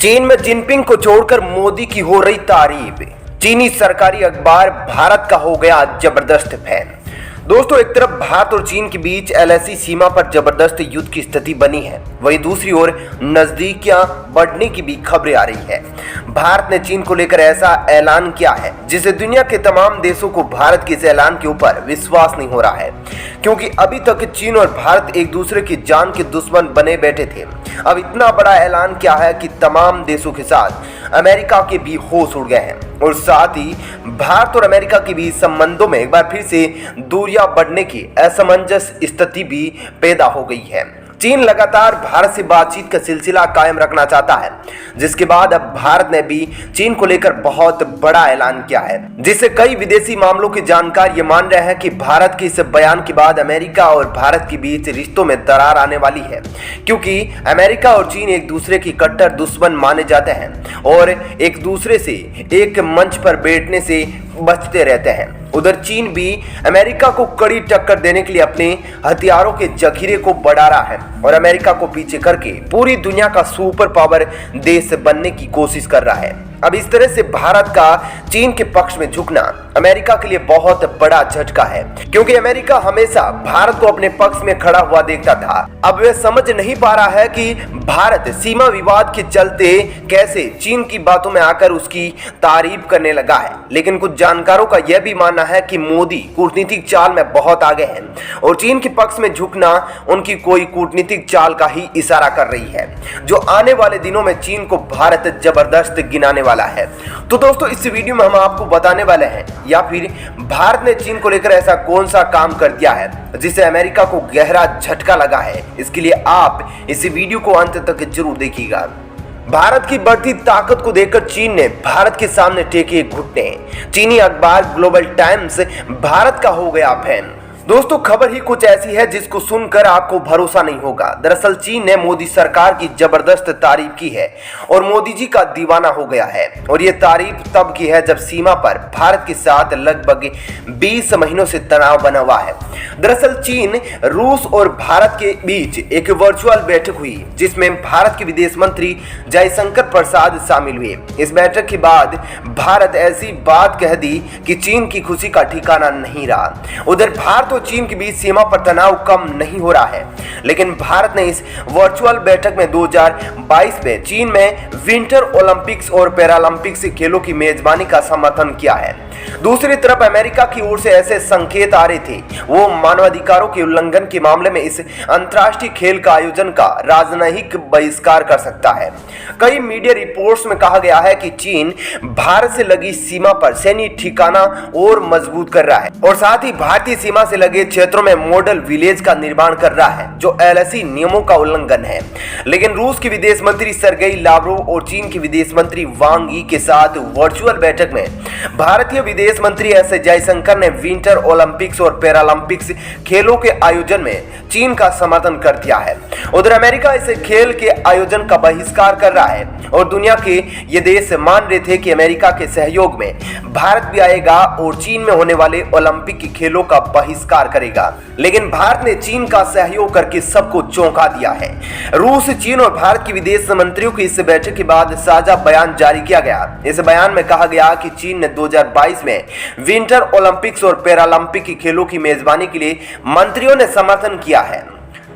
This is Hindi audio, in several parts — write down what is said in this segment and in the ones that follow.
चीन में जिनपिंग को छोड़कर मोदी की हो रही तारीफ। चीनी सरकारी अखबार भारत का हो गया जबरदस्त फैन। दोस्तों, एक तरफ भारत और चीन के बीच एलएसी सीमा पर जबरदस्त युद्ध की स्थिति बनी है, वहीं दूसरी ओर नजदीकियां बढ़ने की भी खबरें आ रही है। भारत ने चीन को लेकर ऐसा ऐलान किया है जिससे दुनिया के तमाम देशों को भारत के इस ऐलान के ऊपर विश्वास नहीं हो रहा है, क्योंकि अभी तक चीन और भारत एक दूसरे की जान के दुश्मन बने बैठे थे। अब इतना बड़ा ऐलान क्या है कि तमाम देशों के साथ अमेरिका के भी होश उड़ गए हैं और साथ ही भारत और अमेरिका के बीच संबंधों में एक बार फिर से दूरियां बढ़ने की असमंजस स्थिति भी पैदा हो गई है। चीन लगातार भारत से बातचीत का सिलसिला कायम रखना चाहता है, जिसके बाद अब भारत ने भी चीन को लेकर बहुत बड़ा ऐलान किया है, जिससे कई विदेशी मामलों के जानकार ये मान रहे हैं कि भारत के इस बयान के बाद अमेरिका और भारत के बीच रिश्तों में दरार आने वाली है, क्योंकि अमेरिका और चीन एक दूसरे की कट्टर दुश्मन माने जाते हैं और एक दूसरे से एक मंच पर बैठने से बचते रहते हैं। उधर चीन भी अमेरिका को कड़ी टक्कर देने के लिए अपने हथियारों के जखीरे को बढ़ा रहा है और अमेरिका को पीछे करके पूरी दुनिया का सुपर पावर देश बनने की कोशिश कर रहा है। अब इस तरह से भारत का चीन के पक्ष में झुकना अमेरिका के लिए बहुत बड़ा झटका है, क्योंकि अमेरिका हमेशा भारत को अपने पक्ष में खड़ा हुआ देखता था। अब वह समझ नहीं पा रहा है कि भारत सीमा विवाद के चलते कैसे चीन की बातों में आकर उसकी तारीफ करने लगा है। लेकिन कुछ जानकारों का यह भी मानना है कि मोदी कूटनीतिक चाल में बहुत आगे हैं और चीन के पक्ष में झुकना उनकी कोई कूटनीतिक चाल का ही इशारा कर रही है, जो आने वाले दिनों में चीन को भारत जबरदस्त गिनाने वाला है। तो दोस्तों, इस वीडियो में हम आपको बताने वाले हैं या फिर भारत ने चीन को लेकर ऐसा कौन सा काम कर दिया है जिससे अमेरिका को गहरा झटका लगा है। इसके लिए आप इस वीडियो को अंत तक जरूर देखिएगा। भारत की बढ़ती ताकत को देखकर चीन ने भारत के सामने टेके घुटने। चीनी अखबार ग्लोबल टाइम्स भारत का हो गया फैन। दोस्तों, खबर ही कुछ ऐसी है जिसको सुनकर आपको भरोसा नहीं होगा। दरअसल चीन ने मोदी सरकार की जबरदस्त तारीफ की है और मोदी जी का दीवाना हो गया है, और ये तारीफ तब की है जब सीमा पर भारत के साथ लगभग 20 महीनों से तनाव बना हुआ है। दरअसल चीन, रूस और भारत के बीच एक वर्चुअल बैठक हुई जिसमें भारत के विदेश मंत्री जयशंकर प्रसाद शामिल हुए। इस बैठक के बाद भारत ऐसी बात कह दी कि चीन की खुशी का ठिकाना नहीं रहा। उधर भारत और चीन के बीच सीमा पर तनाव कम नहीं हो रहा है, लेकिन भारत ने इस वर्चुअल बैठक में 2022 में चीन में विंटर ओलंपिक्स और पैरालंपिक्स खेलों की मेजबानी का समर्थन किया है। दूसरी तरफ अमेरिका की ओर से ऐसे संकेत आ रहे थे वो मानवाधिकारों के उल्लंघन के मामले में इस अंतर्राष्ट्रीय खेल का आयोजन का राजनयिक बहिष्कार कर सकता है। कई मीडिया रिपोर्ट्स में कहा गया है कि चीन भारत से लगी सीमा पर सैन्य ठिकाना और मजबूत कर रहा है और साथ ही भारतीय सीमा से लगे क्षेत्रों में मॉडल विलेज का निर्माण कर रहा है, जो एलएसी नियमों का उल्लंघन है। लेकिन रूस के विदेश मंत्री सर्गेई लावरोव और चीन के विदेश मंत्री वांग यी के साथ वर्चुअल बैठक में भारतीय विदेश मंत्री एस जयशंकर ने विंटर ओलंपिक्स और पैरालंपिक्स खेलों के आयोजन में चीन का समर्थन कर दिया है। उधर अमेरिका इस खेल के आयोजन का बहिष्कार कर रहा है और दुनिया के ये देश मान रहे थे कि अमेरिका के सहयोग में भारत भी आएगा और चीन में होने वाले ओलंपिक के खेलों का बहिष्कार करेगा। लेकिन भारत ने चीन का सहयोग करके सबको चौंका दिया है। रूस, चीन और भारत के विदेश मंत्रियों की इस बैठक के बाद साझा बयान जारी किया गया। इस बयान में कहा गया कि चीन ने 2022 में विंटर ओलंपिक्स और पैरालंपिक की खेलों की मेजबानी के लिए मंत्रियों ने समर्थन किया है।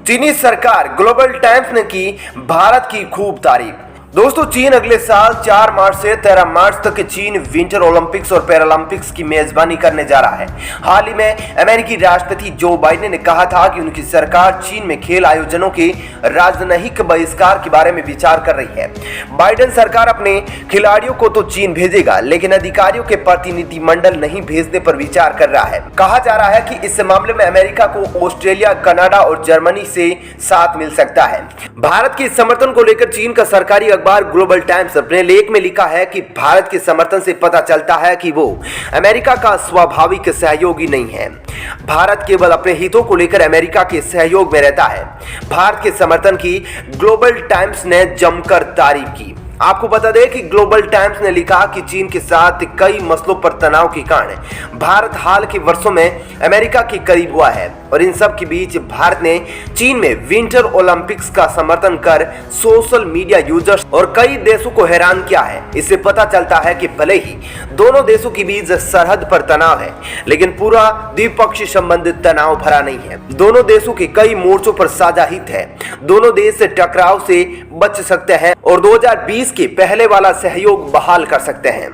चीनी सरकार ग्लोबल टाइम्स ने की भारत की खूब तारीफ। दोस्तों, चीन अगले साल 4 मार्च से 13 मार्च तक चीन विंटर ओलंपिक्स और पैरालंपिक्स की मेजबानी करने जा रहा है। हाल ही में अमेरिकी राष्ट्रपति जो बाइडेन ने कहा था कि उनकी सरकार चीन में खेल आयोजनों के राजनयिक बहिष्कार के बारे में विचार कर रही है। बाइडेन सरकार अपने खिलाड़ियों को तो चीन भेजेगा, लेकिन अधिकारियों के प्रतिनिधिमंडल नहीं भेजने पर विचार कर रहा है। कहा जा रहा है कि इस मामले में अमेरिका को ऑस्ट्रेलिया, कनाडा और जर्मनी से साथ मिल सकता है। भारत के समर्थन को लेकर चीन का सरकारी अखबार ग्लोबल टाइम्स अपने लेख में लिखा है कि भारत के समर्थन से पता चलता है कि वो अमेरिका का स्वाभाविक सहयोगी नहीं है। भारत केवल अपने हितों को लेकर अमेरिका के सहयोग में रहता है। भारत के समर्थन की ग्लोबल टाइम्स ने जमकर तारीफ की। आपको बता दें कि ग्लोबल टाइम्स ने लिखा कि चीन के साथ कई मसलों पर तनाव के कारण भारत हाल के वर्षों में अमेरिका के करीब हुआ है। और इन सब के बीच भारत ने चीन में विंटर ओलंपिक्स का समर्थन कर सोशल मीडिया यूजर्स और कई देशों को हैरान किया है। इससे पता चलता है कि भले ही दोनों देशों के बीच सरहद पर तनाव है, लेकिन पूरा द्विपक्षीय संबंध तनाव भरा नहीं है। दोनों देशों के कई मोर्चों पर साझा हित है। दोनों देश टकराव से बच सकते हैं और 2020 के पहले वाला सहयोग बहाल कर सकते हैं।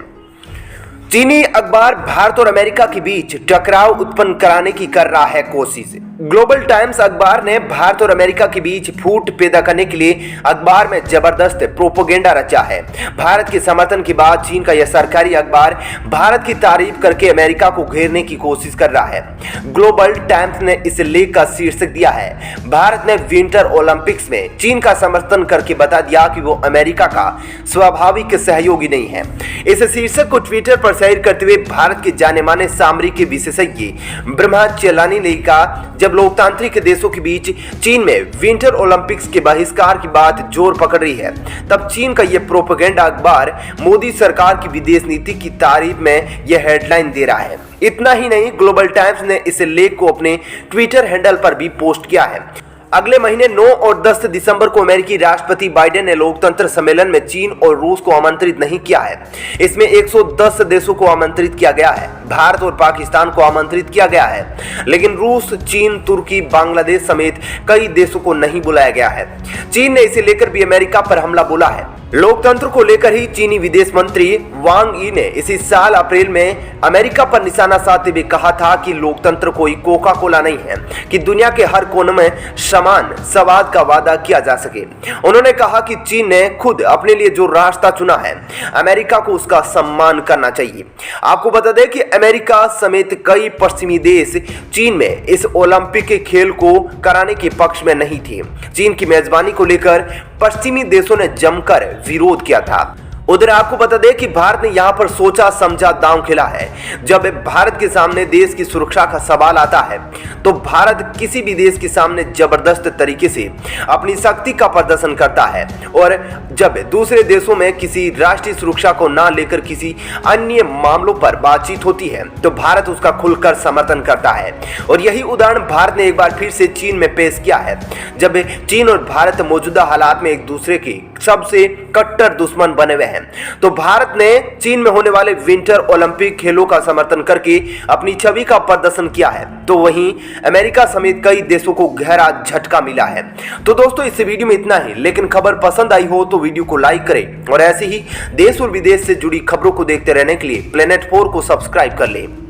चीनी अखबार भारत और अमेरिका के बीच टकराव उत्पन्न कराने की कर रहा है कोशिश। ग्लोबल टाइम्स अखबार ने भारत और अमेरिका के बीच फूट पैदा करने के लिए अखबार में जबरदस्त प्रोपेगेंडा रचा है। भारत के समर्थन के बाद चीन का यह सरकारी अखबार भारत की तारीफ करके अमेरिका को घेरने की कोशिश कर रहा है। ग्लोबल टाइम्स ने इस लेख का शीर्षक दिया है, भारत ने विंटर ओलंपिक्स में चीन का समर्थन करके बता दिया कि वो अमेरिका का स्वाभाविक सहयोगी नहीं है। इस शीर्षक को ट्विटर पर शेयर करते हुए भारत के जाने माने सामरिक विशेषज्ञ ब्रह्मा चेलानी ने कहा, जब लोकतांत्रिक देशों के बीच चीन में विंटर ओलंपिक्स के बहिष्कार की बात जोर पकड़ रही है, तब चीन का यह प्रोपेगेंडा अखबार मोदी सरकार की विदेश नीति की तारीफ में यह हेडलाइन दे रहा है। इतना ही नहीं, ग्लोबल टाइम्स ने इस लेख को अपने ट्विटर हैंडल पर भी पोस्ट किया है। अगले महीने 9 और 10 दिसंबर को अमेरिकी राष्ट्रपति बाइडेन ने लोकतंत्र सम्मेलन में चीन और रूस को आमंत्रित नहीं किया है। इसमें 110 देशों को आमंत्रित किया गया है। भारत और पाकिस्तान को आमंत्रित किया गया है, लेकिन रूस, चीन, तुर्की, बांग्लादेश समेत कई देशों को नहीं बुलाया गया है। चीन ने इसे लेकर भी अमेरिका पर हमला बोला है। लोकतंत्र को लेकर ही चीनी विदेश मंत्री वांग यी ने इसी साल अप्रैल में अमेरिका पर निशाना साधते हुए कहा था कि लोकतंत्र कोई कोका कोला नहीं है कि दुनिया के हर कोने में समान स्वाद का वादा किया जा सके। उन्होंने कहा कि चीन ने खुद अपने लिए जो रास्ता चुना है, अमेरिका को उसका सम्मान करना चाहिए। आपको बता दें कि अमेरिका समेत कई पश्चिमी देश चीन में इस ओलंपिक खेल को कराने के पक्ष में नहीं थे। चीन की मेजबानी को लेकर पश्चिमी देशों ने जमकर विरोध किया था। उधर आपको बता दें कि भारत ने यहां पर सोचा समझा दांव खेला है। जब भारत के सामने देश की सुरक्षा का सवाल आता है, तो भारत किसी भी देश के सामने जबरदस्त तरीके से अपनी शक्ति का प्रदर्शन करता है, और जब दूसरे देशों में किसी राष्ट्रीय सुरक्षा को ना लेकर किसी अन्य मामलों पर बातचीत होती है, तो भारत उसका खुलकर समर्थन करता है। और यही उदाहरण भारत ने एक बार फिर से चीन में पेश किया है, जब चीन और भारत मौजूदा हालात में एक दूसरे के सबसे कट्टर दुश्मन बने हुए हैं। तो भारत ने चीन में होने वाले विंटर ओलंपिक खेलों का समर्थन करके अपनी छवि का प्रदर्शन किया है, तो वहीं अमेरिका समेत कई देशों को गहरा झटका मिला है। तो दोस्तों, इस वीडियो में इतना ही, लेकिन खबर पसंद आई हो तो वीडियो को लाइक करें और ऐसे ही देश और विदेश से जुड़ी खबरों को देखते रहने के लिए प्लेनेट 4 को सब्सक्राइब कर लें।